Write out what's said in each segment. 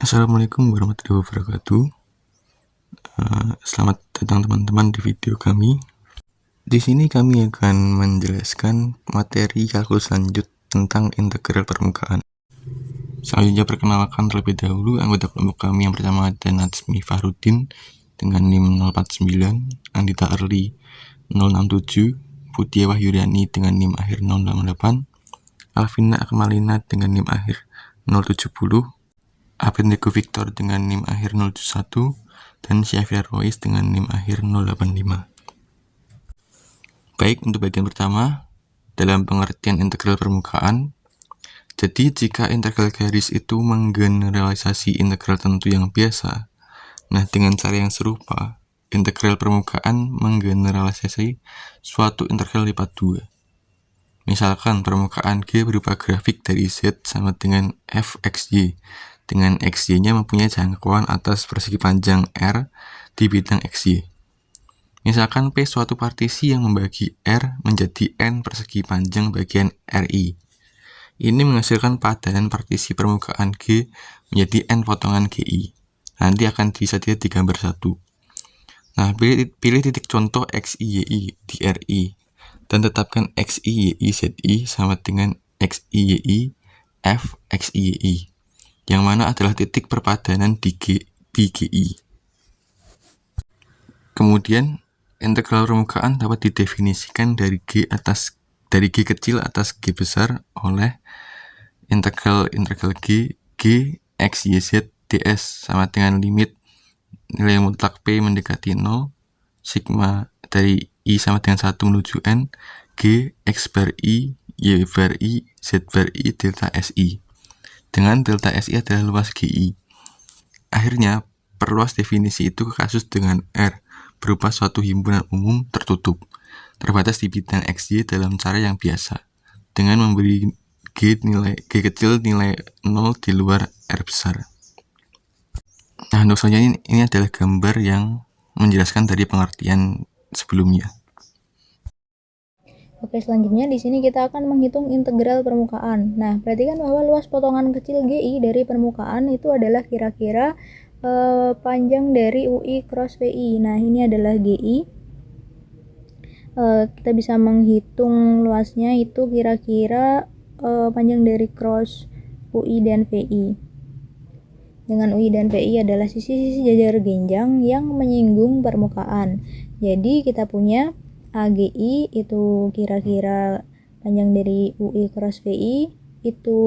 Assalamualaikum warahmatullahi wabarakatuh. Selamat datang teman-teman di video kami. Di sini kami akan menjelaskan materi kalkulus lanjut tentang integral permukaan. Selanjutnya perkenalkan terlebih dahulu anggota kelompok kami. Yang pertama ada Natsmi Fahrudin dengan NIM 049, Andita Arli 067, Putia Wahyudani dengan NIM akhir 088, Alvina Akmalina dengan NIM akhir 070, Apendeko Victor dengan NIM akhir 071, dan Syafia Rois dengan NIM akhir 085. Baik, untuk bagian pertama, dalam pengertian integral permukaan, jadi jika integral garis itu menggeneralisasi integral tentu yang biasa, nah dengan cara yang serupa, integral permukaan menggeneralisasi suatu integral lipat 2. Misalkan permukaan G berupa grafik dari Z sama dengan fxy, dengan xy-nya mempunyai jangkauan atas persegi panjang R di bidang xy. Misalkan P suatu partisi yang membagi R menjadi N persegi panjang bagian RI. Ini menghasilkan padanan partisi permukaan G menjadi N potongan GI. Nanti akan bisa dilihat di gambar 1. Nah, pilih titik contoh XIYI di RI dan tetapkan XIYI ZI sama dengan XIYI F XIYI, yang mana adalah titik perpadanan di GI. Kemudian integral permukaan dapat didefinisikan dari G kecil atas G besar oleh integral G x y z ds sama dengan limit nilai mutlak P mendekati 0, sigma dari I sama dengan 1 menuju N, G x bar I, Y bar I, Z bar I, delta SI. Dengan delta SI adalah luas GI. Akhirnya, perluas definisi itu ke kasus dengan R berupa suatu himpunan umum tertutup, terbatas di bidang XY dalam cara yang biasa, dengan memberi G kecil nilai 0 di luar R besar. Nah, untuk selanjutnya ini adalah gambar yang menjelaskan dari pengertian sebelumnya. Oke, selanjutnya di sini kita akan menghitung integral permukaan. Nah, perhatikan bahwa luas potongan kecil GI dari permukaan itu adalah kira-kira panjang dari UI cross VI. Nah, ini adalah GI. Kita bisa menghitung luasnya itu kira-kira panjang dari cross UI dan VI. Dengan UI dan VI adalah sisi-sisi jajar genjang yang menyinggung permukaan. Jadi kita punya AGI itu kira-kira panjang dari UI cross VI itu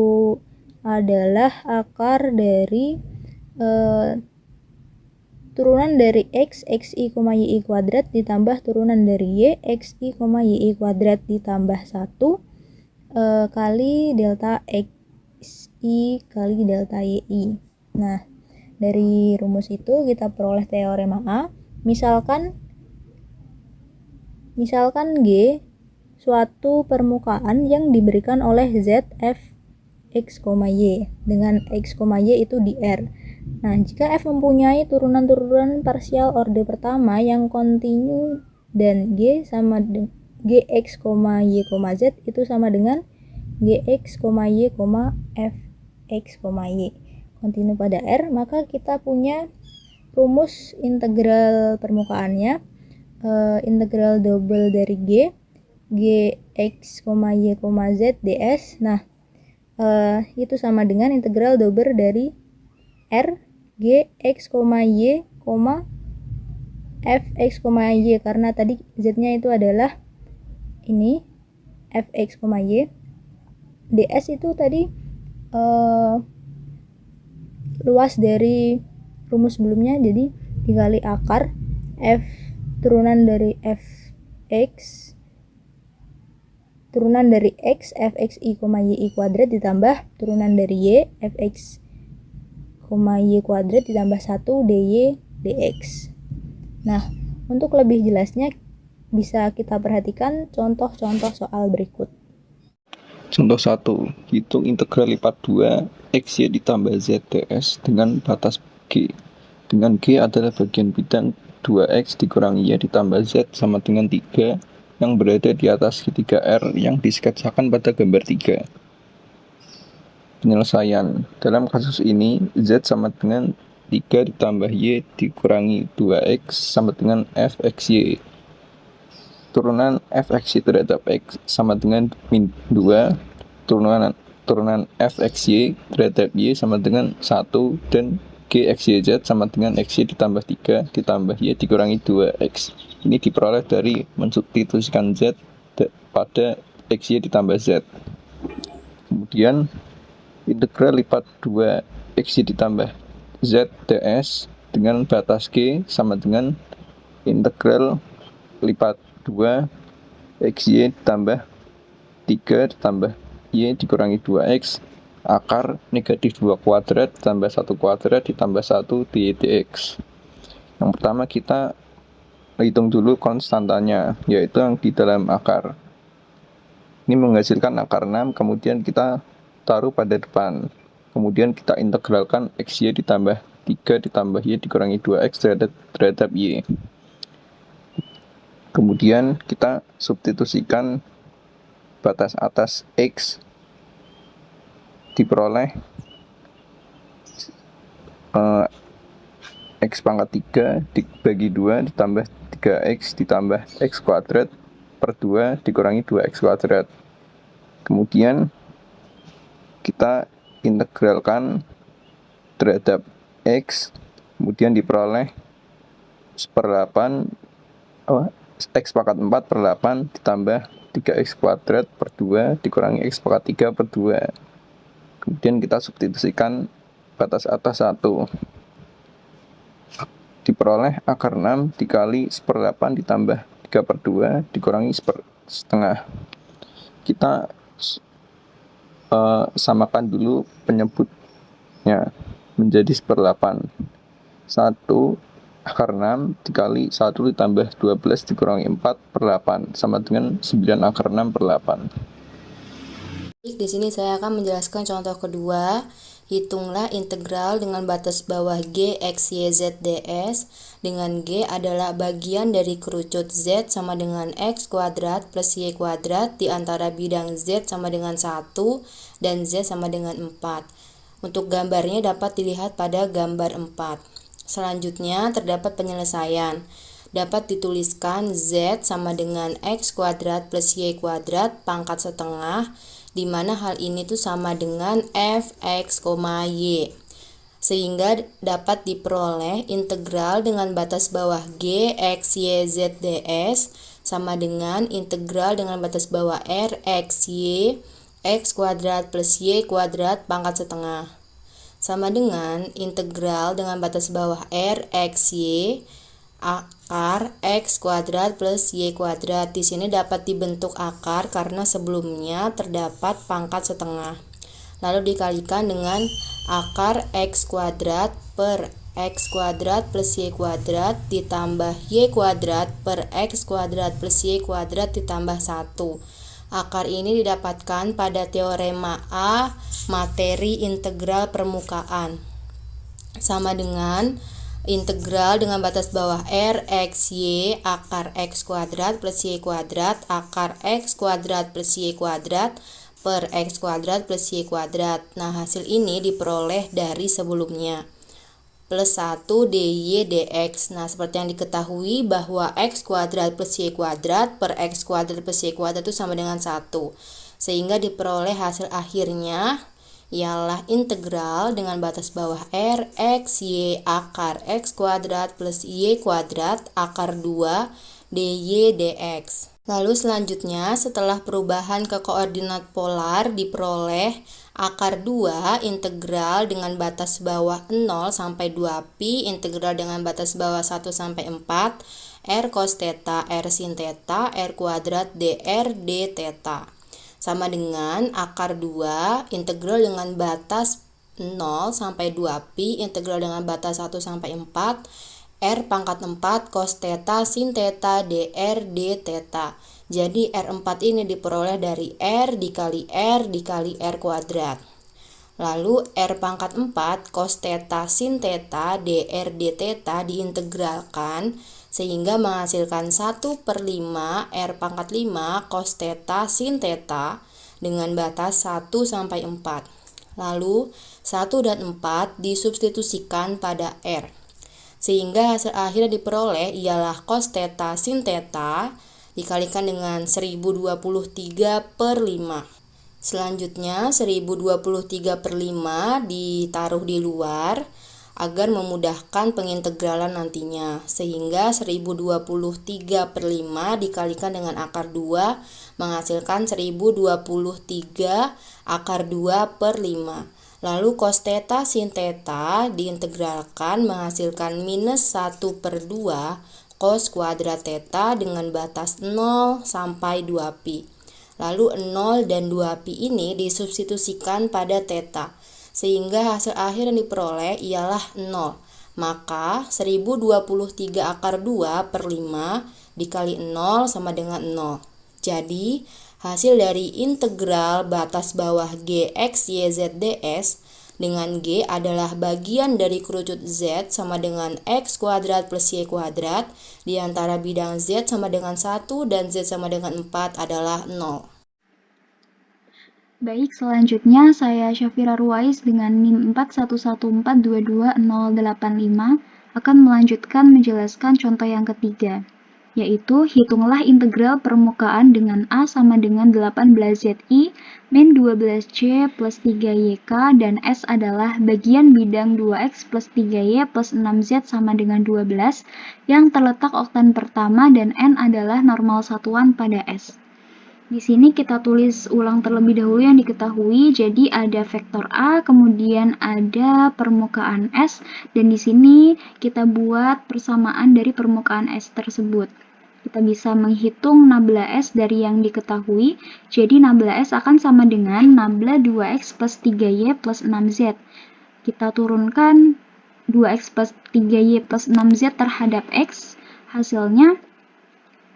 adalah akar dari turunan dari X, XI, YI kuadrat ditambah turunan dari Y, XI, YI kuadrat ditambah 1 kali delta XI kali delta YI. Nah, dari rumus itu kita peroleh teorema A. Misalkan G suatu permukaan yang diberikan oleh Z, F, X, Y dengan X, Y itu di R. Nah, jika F mempunyai turunan-turunan parsial orde pertama yang kontinu dan G sama dengan Gx, Y, Z itu sama dengan Gx, Y, F, X, Y kontinu pada R, maka kita punya rumus integral permukaannya. Integral double dari Gx, Y, Z ds. Nah, itu sama dengan integral double dari R Gx, Y, Fx, Y, karena tadi Z-nya itu adalah ini Fx, Y. ds itu tadi luas dari rumus sebelumnya, jadi dikali akar F turunan dari Fx turunan dari X, Fxi, YI kuadrat ditambah turunan dari Y, Fx, Y kuadrat ditambah 1 dy dx. Nah, untuk lebih jelasnya bisa kita perhatikan contoh-contoh soal berikut. Contoh 1, hitung integral lipat 2 XY ditambah Z ds dengan batas G. Dengan G adalah bagian bidang 2X dikurangi Y ditambah Z sama dengan 3 yang berada di atas segitiga R yang disketsakan pada gambar 3. penyelesaian. Dalam kasus ini, Z sama dengan 3 ditambah Y dikurangi 2X sama dengan Fxy. Turunan Fxy terhadap X sama dengan min 2. Turunan Fxy terhadap Y sama dengan 1. Dan Gxyz sama dengan Xy ditambah 3 ditambah Y dikurangi 2X. Ini diperoleh dari mensubstitusikan Z pada Xy ditambah Z. Kemudian integral lipat 2 Xy ditambah Z ds dengan batas G sama dengan integral lipat 2 Xy ditambah 3 ditambah Y dikurangi 2X akar negatif 2 kuadrat ditambah 1 kuadrat ditambah 1 dy dx. Yang pertama kita hitung dulu konstantanya, yaitu yang di dalam akar. Ini menghasilkan akar 6, kemudian kita taruh pada depan. Kemudian kita integralkan Xy ditambah 3 ditambah Y dikurangi 2X terhadap Y. Kemudian kita substitusikan batas atas X diperoleh X pangkat 3 dibagi 2 ditambah 3X ditambah X kuadrat per 2 dikurangi 2X kuadrat. Kemudian kita integralkan terhadap X, kemudian diperoleh 1/8 X pangkat 4 per 8 ditambah 3X kuadrat per 2 dikurangi X pangkat 3 per 2. Kemudian kita substitusikan batas atas 1. Diperoleh akar 6 dikali 1/8 ditambah 3 per 2 dikurangi 1/2. Kita samakan dulu penyebutnya menjadi 1/8. 1 akar 6 dikali 1 ditambah 12 dikurangi 4/8 sama dengan 9 akar 6 per 8. Di sini saya akan menjelaskan contoh kedua. Hitunglah integral dengan batas bawah G X, Y, Z, ds, dengan G adalah bagian dari kerucut Z sama dengan X kuadrat plus Y kuadrat di antara bidang Z sama dengan 1 dan Z sama dengan 4. Untuk gambarnya dapat dilihat pada gambar 4. Selanjutnya terdapat penyelesaian. Dapat dituliskan Z sama dengan X kuadrat plus Y kuadrat pangkat setengah, di mana hal ini tuh sama dengan Fx, Y. Sehingga dapat diperoleh integral dengan batas bawah G, X, Y, Z, ds sama dengan integral dengan batas bawah R, X, Y, X kuadrat plus Y kuadrat pangkat setengah. Sama dengan integral dengan batas bawah R, X, Y, akar X kuadrat plus Y kuadrat. Di sini dapat dibentuk akar karena sebelumnya terdapat pangkat setengah. Lalu dikalikan dengan akar X kuadrat per X kuadrat plus Y kuadrat ditambah Y kuadrat per X kuadrat plus Y kuadrat ditambah 1. Akar ini didapatkan pada teorema A materi integral permukaan. Sama dengan integral dengan batas bawah R, X, Y, akar X kuadrat plus Y kuadrat, akar X kuadrat plus Y kuadrat per X kuadrat plus Y kuadrat. Nah, hasil ini diperoleh dari sebelumnya. Plus 1 dy dx. Nah, seperti yang diketahui bahwa X kuadrat plus Y kuadrat per X kuadrat plus Y kuadrat itu sama dengan 1. Sehingga diperoleh hasil akhirnya ialah integral dengan batas bawah R, X, Y, akar X kuadrat plus Y kuadrat akar 2 dy dx. Lalu selanjutnya setelah perubahan ke koordinat polar diperoleh akar 2 integral dengan batas bawah 0 sampai 2pi integral dengan batas bawah 1 sampai 4 R cos theta, R sin theta, R kuadrat dr d theta. Sama dengan akar 2 integral dengan batas 0 sampai 2pi integral dengan batas 1 sampai 4 R pangkat 4 cos theta sin theta dr d theta. Jadi R4 ini diperoleh dari R dikali R kuadrat. Lalu R pangkat 4 cos theta sin theta dr d theta diintegralkan sehingga menghasilkan 1/5 R pangkat 5 cos theta sin theta dengan batas 1 sampai 4. Lalu 1 dan 4 disubstitusikan pada R. Sehingga hasil akhir diperoleh ialah cos theta sin theta dikalikan dengan 1023 per 5. Selanjutnya 1023 per 5 ditaruh di luar agar memudahkan pengintegralan nantinya. Sehingga 1023 per 5 dikalikan dengan akar 2 menghasilkan 1023 akar 2 per 5. Lalu cos theta sin theta diintegralkan menghasilkan minus 1 per 2 cos kuadrat theta dengan batas 0 sampai 2pi. Lalu 0 dan 2pi ini disubstitusikan pada theta, sehingga hasil akhir yang diperoleh ialah 0. Maka 1023 akar 2 per 5 dikali 0 sama dengan 0. Jadi, hasil dari integral batas bawah G X Y Z ds dengan G adalah bagian dari kerucut Z sama dengan X kuadrat plus Y kuadrat di antara bidang Z sama dengan 1 dan Z sama dengan 4 adalah 0. Baik, selanjutnya saya Syafira Ruwais dengan NIM 411422085 akan melanjutkan menjelaskan contoh yang ketiga, yaitu hitunglah integral permukaan dengan A sama dengan 18ZI min 12C plus 3YK dan S adalah bagian bidang 2X plus 3Y plus 6Z sama dengan 12 yang terletak oktan pertama dan N adalah normal satuan pada S. Di sini kita tulis ulang terlebih dahulu yang diketahui, jadi ada vektor A, kemudian ada permukaan S, dan di sini kita buat persamaan dari permukaan S tersebut. Kita bisa menghitung nabla S dari yang diketahui, jadi nabla S akan sama dengan nabla 2X plus 3Y plus 6Z. Kita turunkan 2X plus 3Y plus 6Z terhadap X, hasilnya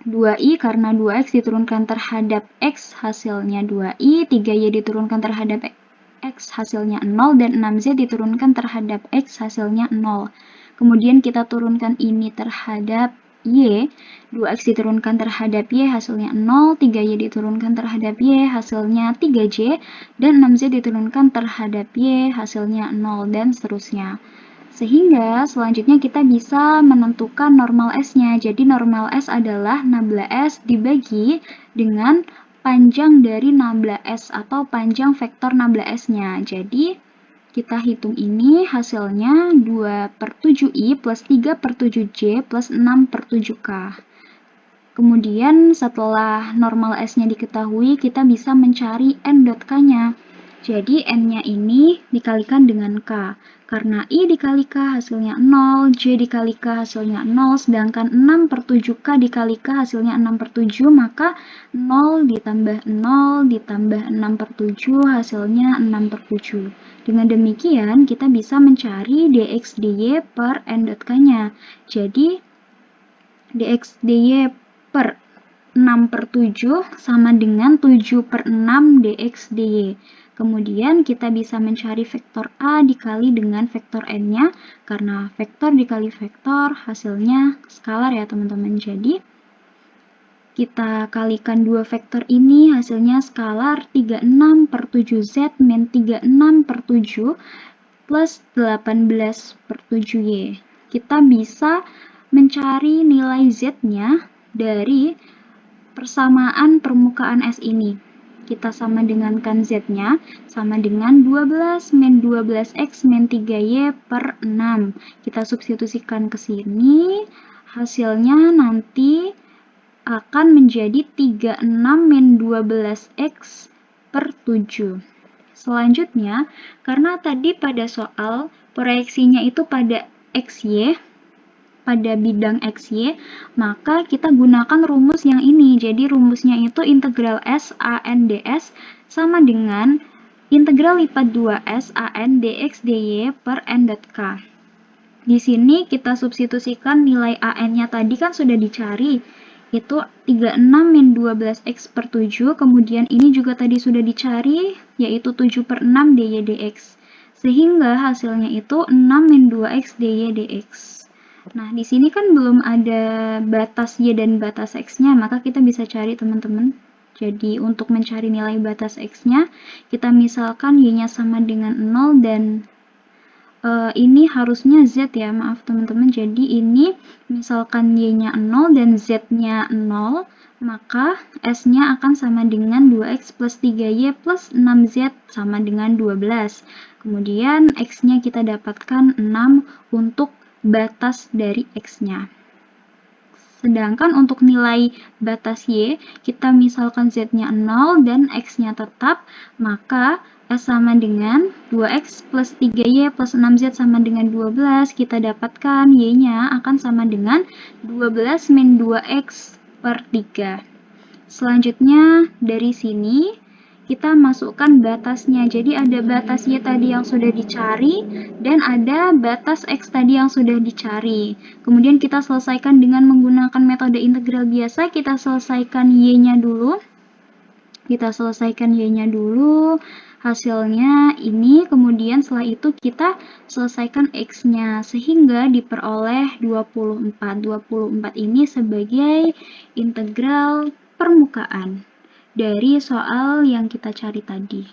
2i karena 2x diturunkan terhadap x hasilnya 2i, 3y diturunkan terhadap x hasilnya 0, dan 6z diturunkan terhadap x hasilnya 0. Kemudian kita turunkan ini terhadap y, 2x diturunkan terhadap y hasilnya 0, 3y diturunkan terhadap y hasilnya 3j, dan 6z diturunkan terhadap y hasilnya 0, dan seterusnya. Sehingga selanjutnya kita bisa menentukan normal S-nya. Jadi normal S adalah nabla S dibagi dengan panjang dari nabla S atau panjang vektor nabla S-nya. Jadi kita hitung ini hasilnya 2 per 7i plus 3 per 7j plus 6 per 7k. Kemudian setelah normal S-nya diketahui, kita bisa mencari n.k-nya. Jadi n-nya ini dikalikan dengan k. Karena i dikali k hasilnya 0, j dikali k hasilnya 0, sedangkan 6 per 7k dikali k hasilnya 6 per 7, maka 0 ditambah 0 ditambah 6 per 7 hasilnya 6 per 7. Dengan demikian, kita bisa mencari dx dy per n.k-nya. Jadi, dx dy per 6 per 7 sama dengan 7 per 6 dx dy. Kemudian kita bisa mencari vektor A dikali dengan vektor N-nya, karena vektor dikali vektor hasilnya skalar ya teman-teman. Jadi kita kalikan dua vektor ini hasilnya skalar 36 per 7Z min 36 per 7 plus 18 per 7Y. Kita bisa mencari nilai Z-nya dari persamaan permukaan S ini. Kita sama dengankan Z-nya, sama dengan 12 min 12X min 3Y per 6. Kita substitusikan ke sini, hasilnya nanti akan menjadi 36 min 12X per 7. Selanjutnya, karena tadi pada soal proyeksinya itu pada XY, pada bidang XY, maka kita gunakan rumus yang ini. Jadi rumusnya itu integral S AN ds sama dengan integral lipat 2S AN dx dy per n.k. Di sini kita substitusikan nilai AN-nya tadi kan sudah dicari, itu 36 min 12x per 7, kemudian ini juga tadi sudah dicari, yaitu 7 per 6 dy dx. Sehingga hasilnya itu 6 min 2x dy dx. Nah, di sini kan belum ada batas Y dan batas X-nya, maka kita bisa cari teman-teman. Jadi untuk mencari nilai batas X-nya, kita misalkan Y-nya sama dengan 0 dan ini harusnya Z ya, maaf teman-teman. Jadi ini misalkan Y-nya 0 dan Z-nya 0, maka S-nya akan sama dengan 2X plus 3Y plus 6Z sama dengan 12. Kemudian X-nya kita dapatkan 6 untuk batas dari X-nya. Sedangkan untuk nilai batas Y, kita misalkan Z-nya 0 dan X-nya tetap, maka S sama dengan 2X plus 3Y plus 6Z sama dengan 12. Kita dapatkan Y-nya akan sama dengan 12 min 2X per 3. Selanjutnya dari sini kita masukkan batasnya. Jadi ada batas Y tadi yang sudah dicari dan ada batas X tadi yang sudah dicari. Kemudian kita selesaikan dengan menggunakan metode integral biasa. Kita selesaikan Y-nya dulu. Hasilnya ini. Kemudian setelah itu kita selesaikan X-nya sehingga diperoleh 24. 24 ini sebagai integral permukaan dari soal yang kita cari tadi.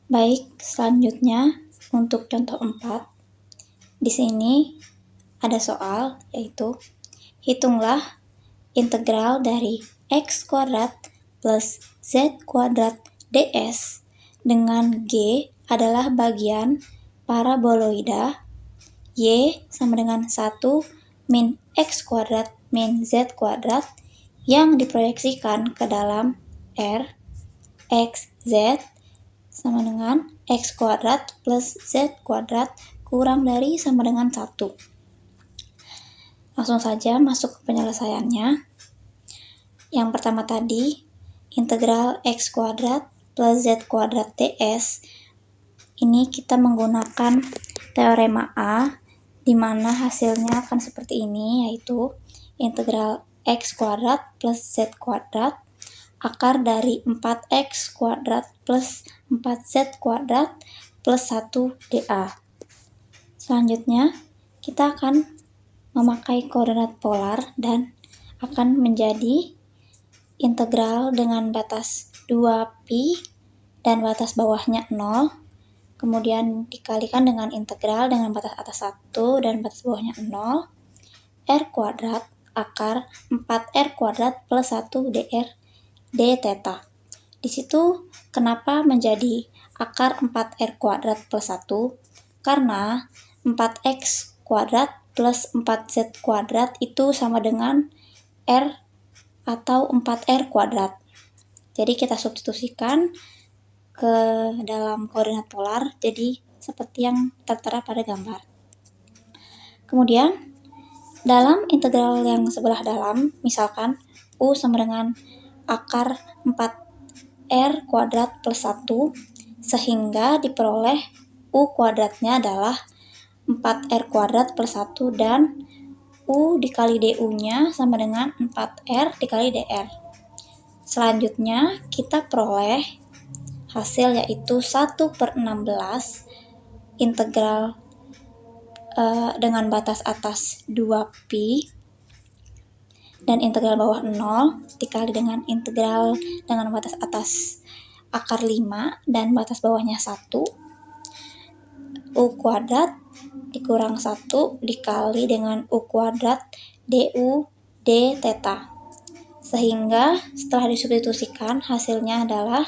Baik, selanjutnya untuk contoh 4. Di sini ada soal yaitu hitunglah integral dari X kuadrat plus Z kuadrat ds dengan G adalah bagian paraboloida Y sama dengan 1 min X kuadrat min Z kuadrat yang diproyeksikan ke dalam R, X, Z sama dengan X kuadrat plus Z kuadrat kurang dari sama dengan 1. Langsung saja masuk ke penyelesaiannya. Yang pertama tadi, integral X kuadrat plus Z kuadrat ds. Ini kita menggunakan teorema A, di mana hasilnya akan seperti ini, yaitu integral X kuadrat plus Z kuadrat akar dari 4X kuadrat plus 4Z kuadrat plus 1 dA. Selanjutnya, kita akan memakai koordinat polar dan akan menjadi integral dengan batas 2pi dan batas bawahnya 0, kemudian dikalikan dengan integral dengan batas atas 1 dan batas bawahnya 0, R kuadrat akar 4R kuadrat plus 1 dr d theta. Di situ kenapa menjadi akar 4R kuadrat plus 1? Karena 4X kuadrat plus 4Z kuadrat itu sama dengan R atau 4R kuadrat. Jadi kita substitusikan ke dalam koordinat polar, jadi seperti yang tertera pada gambar. Kemudian dalam integral yang sebelah dalam, misalkan U sama dengan akar 4R kuadrat plus 1, sehingga diperoleh U kuadratnya adalah 4R kuadrat plus 1 dan U dikali DU-nya sama dengan 4R dikali DR. Selanjutnya kita peroleh hasil yaitu 1/16 integral dengan batas atas 2pi dan integral bawah 0 dikali dengan integral dengan batas atas akar 5 dan batas bawahnya 1, U kuadrat dikurang 1 dikali dengan U kuadrat du d theta. Sehingga setelah disubstitusikan hasilnya adalah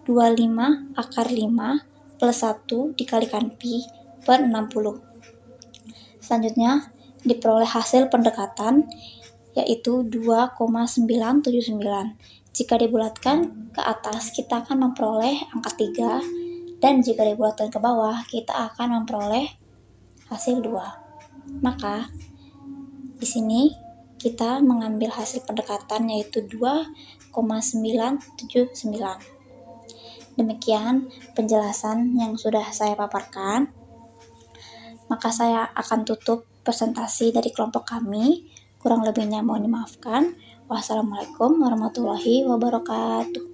25 akar 5 plus 1 dikalikan pi per 60. Selanjutnya diperoleh hasil pendekatan yaitu 2,979. Jika dibulatkan ke atas kita akan memperoleh angka 3 dan jika dibulatkan ke bawah kita akan memperoleh hasil 2. Maka di sini kita mengambil hasil pendekatan yaitu 2,979. Demikian penjelasan yang sudah saya paparkan. Maka saya akan tutup presentasi dari kelompok kami. Kurang lebihnya mohon dimaafkan. Wassalamualaikum warahmatullahi wabarakatuh.